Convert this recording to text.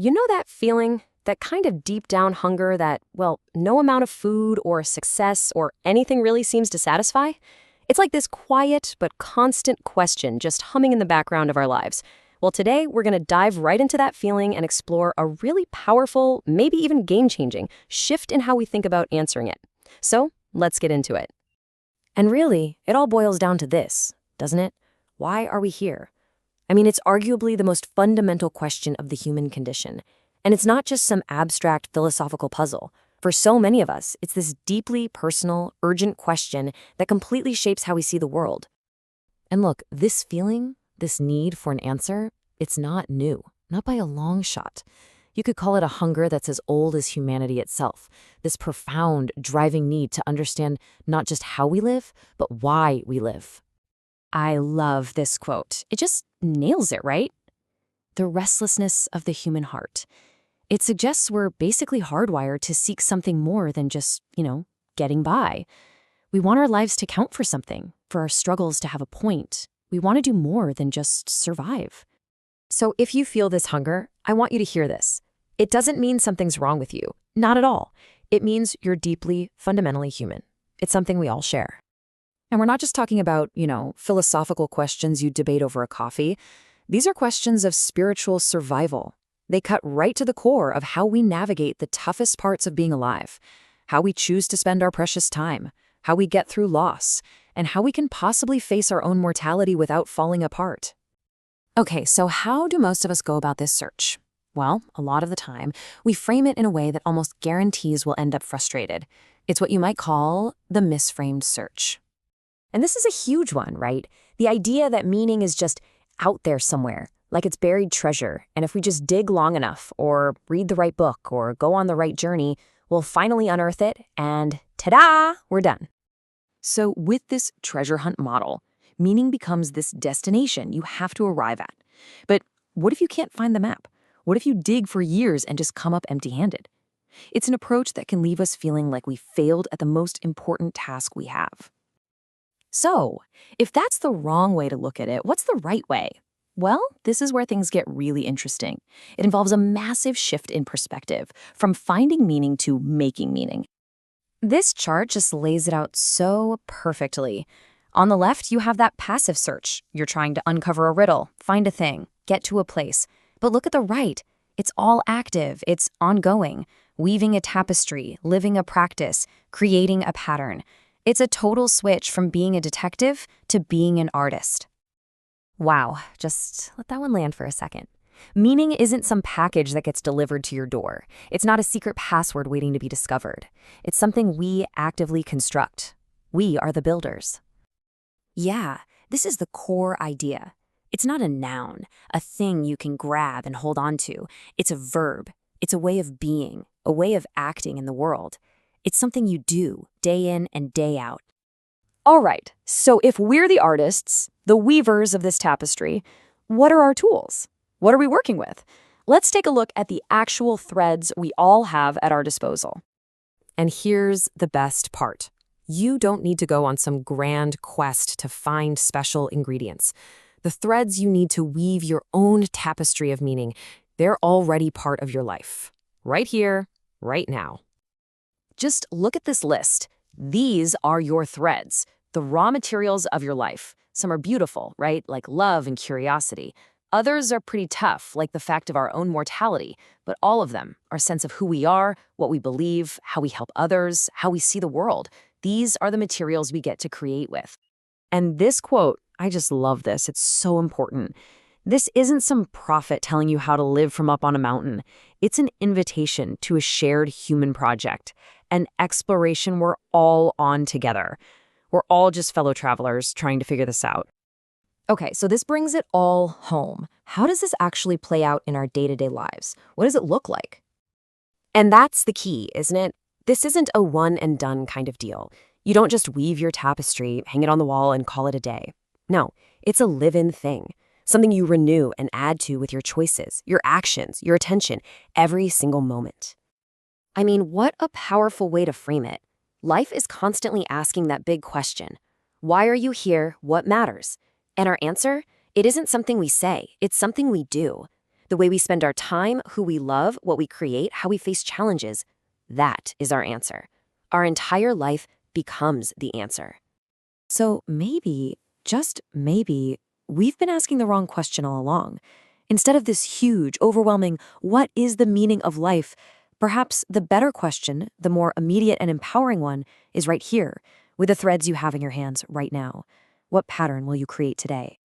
You know that feeling, that kind of deep down hunger that, well, no amount of food or success or anything really seems to satisfy? It's like this quiet but constant question just humming in the background of our lives. Well, today we're going to dive right into that feeling and explore a really powerful, maybe even game-changing shift in how we think about answering it. So, let's get into it. And really, it all boils down to this, doesn't it? Why are we here? I mean, it's arguably the most fundamental question of the human condition. And it's not just some abstract philosophical puzzle. For so many of us, it's this deeply personal, urgent question that completely shapes how we see the world. And look, this feeling, this need for an answer, it's not new, not by a long shot. You could call it a hunger that's as old as humanity itself, this profound, driving need to understand not just how we live, but why we live. I love this quote. It just nails it, right? The restlessness of the human heart. It suggests we're basically hardwired to seek something more than just, getting by. We want our lives to count for something, for our struggles to have a point. We want to do more than just survive. So if you feel this hunger, I want you to hear this. It doesn't mean something's wrong with you. Not at all. It means you're deeply, fundamentally human. It's something we all share. And we're not just talking about, philosophical questions you debate over a coffee. These are questions of spiritual survival. They cut right to the core of how we navigate the toughest parts of being alive, how we choose to spend our precious time, how we get through loss, and how we can possibly face our own mortality without falling apart. Okay, so how do most of us go about this search? Well, a lot of the time, we frame it in a way that almost guarantees we'll end up frustrated. It's what you might call the misframed search. And this is a huge one, right? The idea that meaning is just out there somewhere, like it's buried treasure, and if we just dig long enough, or read the right book, or go on the right journey, we'll finally unearth it, and ta-da, we're done. So with this treasure hunt model, meaning becomes this destination you have to arrive at. But what if you can't find the map? What if you dig for years and just come up empty-handed? It's an approach that can leave us feeling like we failed at the most important task we have. So, if that's the wrong way to look at it, what's the right way? Well, this is where things get really interesting. It involves a massive shift in perspective, from finding meaning to making meaning. This chart just lays it out so perfectly. On the left, you have that passive search. You're trying to uncover a riddle, find a thing, get to a place. But look at the right. It's all active, it's ongoing, weaving a tapestry, living a practice, creating a pattern. It's a total switch from being a detective to being an artist. Wow, just let that one land for a second. Meaning isn't some package that gets delivered to your door. It's not a secret password waiting to be discovered. It's something we actively construct. We are the builders. Yeah, this is the core idea. It's not a noun, a thing you can grab and hold on to. It's a verb. It's a way of being, a way of acting in the world. It's something you do, day in and day out. All right, so if we're the artists, the weavers of this tapestry, what are our tools? What are we working with? Let's take a look at the actual threads we all have at our disposal. And here's the best part. You don't need to go on some grand quest to find special ingredients. The threads you need to weave your own tapestry of meaning, they're already part of your life. Right here, right now. Just look at this list. These are your threads, the raw materials of your life. Some are beautiful, right? Like love and curiosity. Others are pretty tough, like the fact of our own mortality. But all of them, our sense of who we are, what we believe, how we help others, how we see the world. These are the materials we get to create with. And this quote, I just love this. It's so important. This isn't some prophet telling you how to live from up on a mountain. It's an invitation to a shared human project, an exploration we're all on together. We're all just fellow travelers trying to figure this out. Okay, so this brings it all home. How does this actually play out in our day-to-day lives? What does it look like? And that's the key, isn't it? This isn't a one-and-done kind of deal. You don't just weave your tapestry, hang it on the wall, and call it a day. No, it's a live-in thing. Something you renew and add to with your choices, your actions, your attention, every single moment. I mean, what a powerful way to frame it. Life is constantly asking that big question. Why are you here? What matters? And our answer? It isn't something we say, it's something we do. The way we spend our time, who we love, what we create, how we face challenges. That is our answer. Our entire life becomes the answer. So maybe, just maybe, we've been asking the wrong question all along. Instead of this huge, overwhelming, what is the meaning of life? Perhaps the better question, the more immediate and empowering one, is right here, with the threads you have in your hands right now. What pattern will you create today?